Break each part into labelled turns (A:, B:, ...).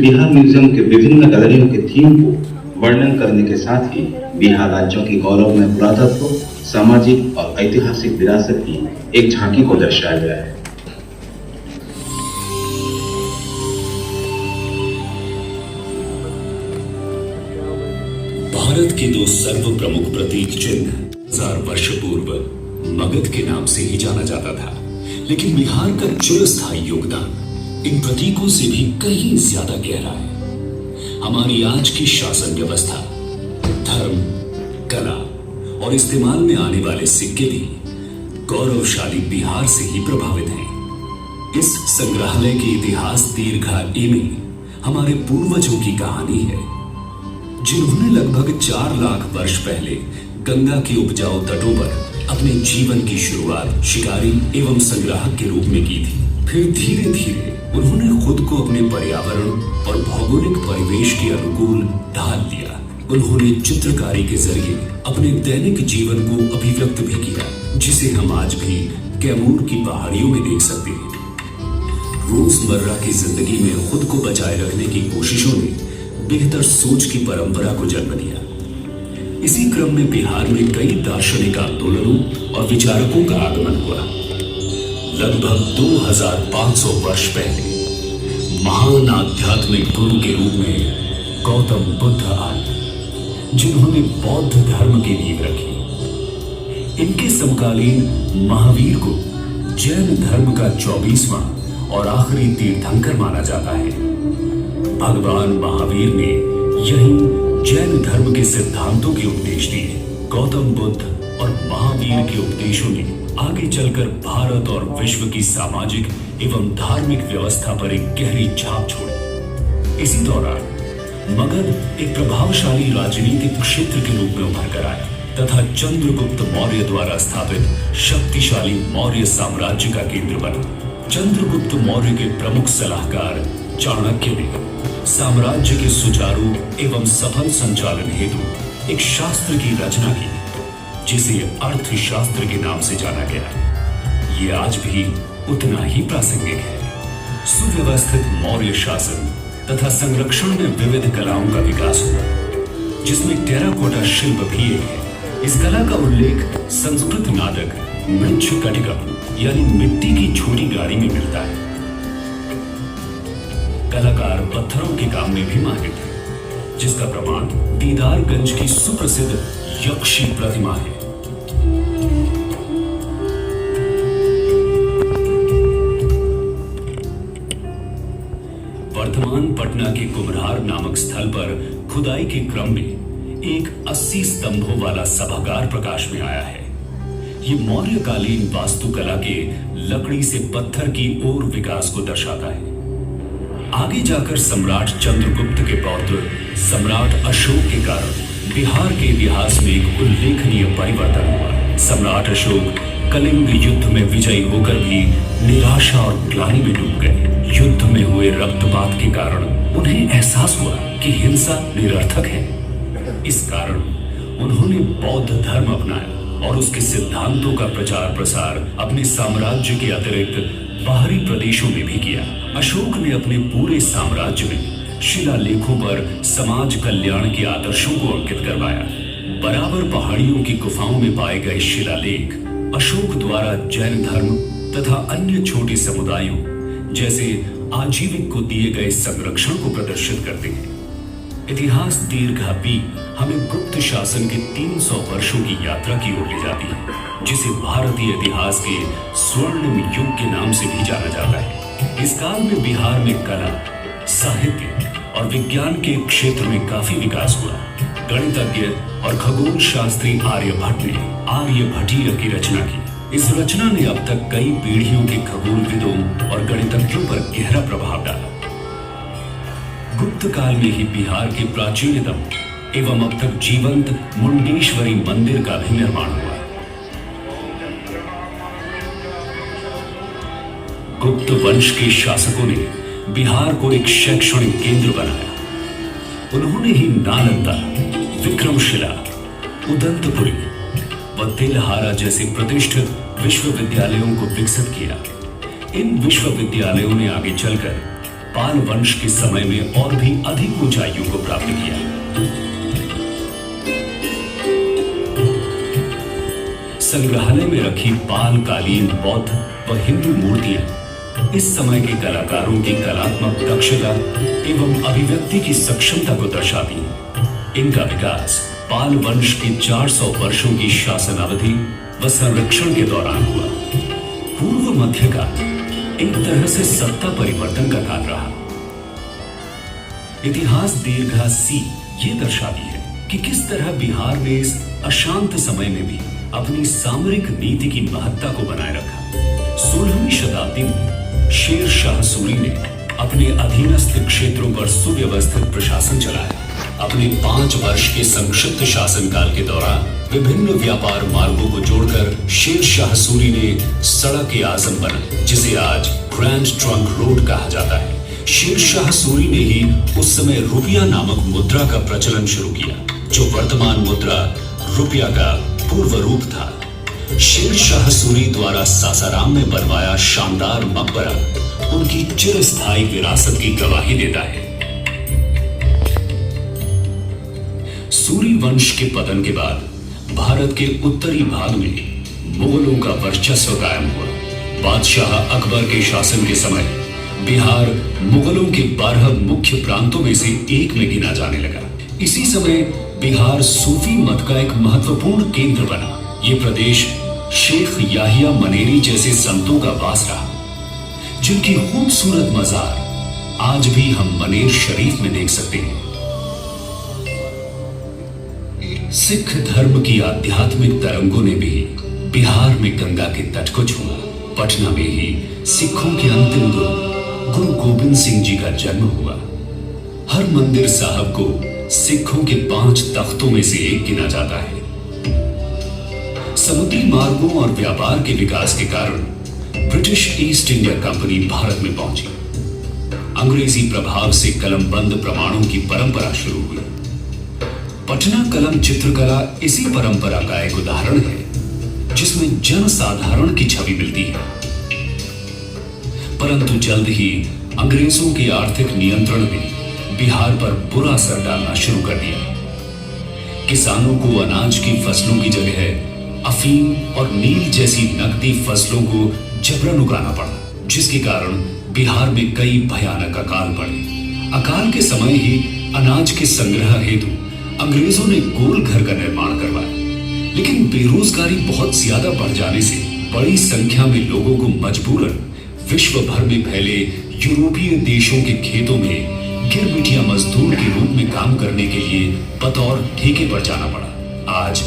A: Bihar museum के विभिन्न गैलरियों के थीम को वर्णन करने के साथ ही बिहार राज्यों की गौरवमय पुरातत्व, सामाजिक और ऐतिहासिक विरासत की एक झांकी को दर्शाया गया है।
B: भारत के दो सर्व प्रमुख प्रतीक चिन्ह 1000 वर्ष पूर्व मगध के नाम से ही जाना जाता था, लेकिन बिहार का चिरस्थायी योगदान इन प्रतीकों से भी कहीं ज्यादा गहरा है। हमारी आज की शासन व्यवस्था, धर्म, कला और इस्तेमाल में आने वाले सिक्के भी गौरवशाली बिहार से ही प्रभावित हैं। इस संग्रहालय के इतिहास दीर्घा में हमारे पूर्वजों की कहानी है, जिन्होंने लगभग 4 लाख वर्ष पहले गंगा के उपजाऊ तटों पर अपने जीवन की शुरुआत शिकारी एवं संग्राहक के रूप में की थी। फिर धीरे धीरे उन्होंने खुद को अपने पर्यावरण और भौगोलिक परिवेश के अनुकूल ढाल लिया। उन्होंने चित्रकारी के जरिए अपने दैनिक जीवन को अभिव्यक्त भी किया, जिसे हम आज भी कैमूर की पहाड़ियों में देख सकते हैं। रोजमर्रा की जिंदगी में खुद को बचाए रखने की कोशिशों ने बेहतर सोच की परंपरा को जन्म दिया। इसी क्रम में बिहार में कई दार्शनिक आंदोलनों और विचारकों का आगमन हुआ। लगभग 2500 वर्ष पहले महान आध्यात्मिक गुरु के रूप में गौतम बुद्ध आए, जिन्होंने बौद्ध धर्म की नींव रखी। इनके समकालीन महावीर को जैन धर्म का 24वां और आखिरी तीर्थंकर माना जाता है। भगवान महावीर ने यही जैन धर्म के सिद्धांतों के उपदेश दिए। गौतम बुद्ध और महावीर के उपदेशों ने आगे चलकर भारत और विश्व की सामाजिक एवं धार्मिक व्यवस्था पर एक गहरी छाप छोड़ी। इसी दौरान मगध एक प्रभावशाली राजनीतिक क्षेत्र के रूप में उभर कर आया तथा चंद्रगुप्त मौर्य द्वारा स्थापित शक्तिशाली मौर्य साम्राज्य का केंद्र बना। चंद्रगुप्त मौर्य के प्रमुख सलाहकार चाणक्य ने साम्राज्य के सुचारू एवं सफल संचालन हेतु एक शास्त्र की रचना की, जिसे अर्थशास्त्र के नाम से जाना गया। ये आज भी उतना ही प्रासंगिक है। सुव्यवस्थित मौर्य शासन तथा संरक्षण में विविध कलाओं का विकास हुआ, जिसमें टेराकोटा शिल्प भी एक है। इस कला का उल्लेख संस्कृत नाटक मृच्छकटिकम यानी मिट्टी की छोटी गाड़ी में मिलता है। कलाकार पत्थरों के काम में भी माहिर थे, जिसका प्रमाण दीदारगंज की सुप्रसिद्ध यक्षी प्रतिमा है। वर्तमान पटना के कुम्हरार नामक स्थल पर खुदाई के क्रम में एक 80 स्तंभों वाला सभागार प्रकाश में आया है। ये मौर्यकालीन वास्तुकला के लकड़ी से पत्थर की ओर विकास को दर्शाता है। आगे जाकर सम्राट चंद्रगुप्त के पौत्र सम्राट अशोक के कारण बिहार के इतिहास में एक उल्लेखनीय परिवर्तन हुआ। सम्राट अशोक कलिंग युद्ध में विजयी होकर भी निराशा और ग्लानि में डूब गए। युद्ध में हुए रक्तपात के कारण उन्हें एहसास हुआ कि हिंसा निरर्थक है। इस कारण उन्होंने बौद्ध धर्म अपनाया और उसके सिद्धांतों का प्रचार प्रसार अपने साम्राज्य के अतिरिक्त बाहरी प्रदेशों में भी किया। अशोक ने अपने पूरे साम्राज्य में शिलालेखों पर समाज कल्याण के आदर्शों को अंकित करवाया। बराबर पहाड़ियों की गुफाओं में पाए गए शिलालेख अशोक द्वारा जैन धर्म तथा अन्य छोटे समुदायों जैसे आजीविक को दिए गए संरक्षण को प्रदर्शित करते हैं। इतिहास दीर्घा भी हमें गुप्त शासन के 300 वर्षों की यात्रा की ओर ले जाती है, जिसे भारतीय इतिहास के स्वर्णिम युग के नाम से भी जाना जाता है। इस काल में बिहार में कला, साहित्य और विज्ञान के क्षेत्र में काफी विकास हुआ। गणितज्ञ और खगोल शास्त्री आर्यभट्ट ने आर्यभट्टीय की रचना की। इस रचना ने अब तक कई पीढ़ियों के खगोलविदों और गणितज्ञों पर गहरा प्रभाव डाला। गुप्त काल में ही बिहार के प्राचीनतम एवं अब तक जीवंत मुंडेश्वरी मंदिर का भी निर्माण हुआ। गुप्त वंश के शासकों ने बिहार को एक शैक्षणिक केंद्र बनाया। उन्होंने ही नालंदा, विक्रमशिला, उदंतपुरी व तेलहारा जैसे प्रतिष्ठित विश्वविद्यालयों को विकसित किया। इन विश्वविद्यालयों ने आगे चलकर पाल वंश के समय में और भी अधिक ऊंचाइयों को प्राप्त किया। संग्रहालय में रखी पाल कालीन, बौद्ध व हिंदू मूर्तियां इस समय के कलाकारों की कलात्मक दक्षता एवं अभिव्यक्ति की सक्षमता को दर्शाती हैं। इनका विकास पाल वंश के 400 वर्षों की शासनावधि व संरक्षण के दौरान हुआ। पूर्व मध्यकाल एक तरह से सत्ता परिवर्तन का काल रहा। इतिहास दीर्घा सी ये दर्शाती है कि किस तरह बिहार ने इस अशांत समय में भी अपनी सामरिक नीति की महत्ता को बनाए रखा। 16वीं शताब्दी में शेर शाह सूरी ने अपने अधीनस्थ क्षेत्रों पर सुव्यवस्थित प्रशासन चलाया। अपने 5 वर्ष के संक्षिप्त शासनकाल के दौरान विभिन्न व्यापार मार्गों को जोड़कर शेर शाह सूरी ने सड़क ए आजम बनाई, जिसे आज ग्रैंड ट्रंक रोड कहा जाता है। शेर शाह सूरी ने ही उस समय रुपया नामक मुद्रा का प्रचलन शुरू किया, जो वर्तमान मुद्रा रुपया का पूर्व रूप था। शेर शाह सूरी द्वारा सासाराम में बनवाया शानदार मकबरा उनकी चिरस्थायी विरासत की गवाही देता है। सूरी वंश के पतन के बाद भारत के उत्तरी भाग में मुगलों का वर्चस्व कायम हुआ। बादशाह अकबर के शासन के समय बिहार मुगलों के 12 मुख्य प्रांतों में से एक में गिना जाने लगा। इसी समय बिहार सूफी मत का एक महत्वपूर्ण केंद्र बना। ये प्रदेश शेख याहिया मनेरी जैसे संतों का वास रहा, जिनकी खूबसूरत मजार आज भी हम मनेर शरीफ में देख सकते हैं। सिख धर्म की आध्यात्मिक तरंगों ने भी बिहार में गंगा के तट को छुआ। पटना में ही सिखों के अंतिम गुरु गोबिंद सिंह जी का जन्म हुआ। हर मंदिर साहब को सिखों के 5 तख्तों में से एक गिना जाता है। समुद्री मार्गों और व्यापार के विकास के कारण British east India company Bharat में पहुंची। अंग्रेजी प्रभाव से कलमबंद प्रमाणों की परंपरा शुरू हुई। पटना कलम चित्रकला इसी परंपरा का एक उदाहरण है, जिसमें जनसाधारण की छवि मिलती है। परंतु जल्द ही अंग्रेजों के आर्थिक नियंत्रण ने बिहार पर बुरा असर डालना शुरू कर दिया। किसानों को अनाज की फसलों की जगह अफीम और नील जैसी नकदी फसलों को जबरन उगाना पड़ा, जिसके कारण बिहार में कई भयानक अकाल पड़े। अकाल के समय ही अनाज के संग्रह हेतु अंग्रेजों ने गोल घर का निर्माण करवाया, लेकिन बेरोजगारी बहुत ज्यादा बढ़ जाने से बड़ी संख्या में लोगों को मजबूरन विश्व भर में फैले यूरोपीय देशों के खेतों में गिरमिटिया मजदूर के रूप में काम करने के लिए बतौर ठेके पर जाना पड़ा। आज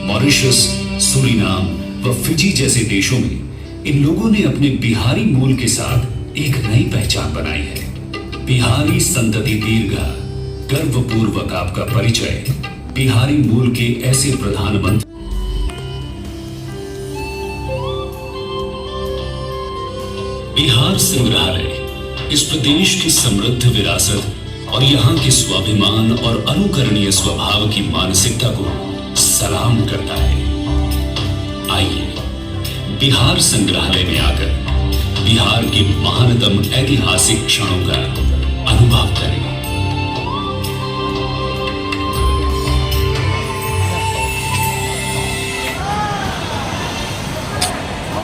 B: मॉरिशस, सूरीनाम व फिजी जैसे देशों में इन लोगों ने अपने बिहारी मूल के साथ एक नई पहचान बनाई है। बिहारी संतति दीर्घा, गर्वपूर्वक आपका परिचय बिहारी मूल के ऐसे प्रधानमंत्री। बिहार संग्रहालय इस प्रदेश की समृद्ध विरासत और यहाँ के स्वाभिमान और अनुकरणीय स्वभाव की मानसिकता को सलाम करता है। आइए बिहार संग्रहालय में आकर बिहार के महानतम ऐतिहासिक क्षणों का अनुभव करें।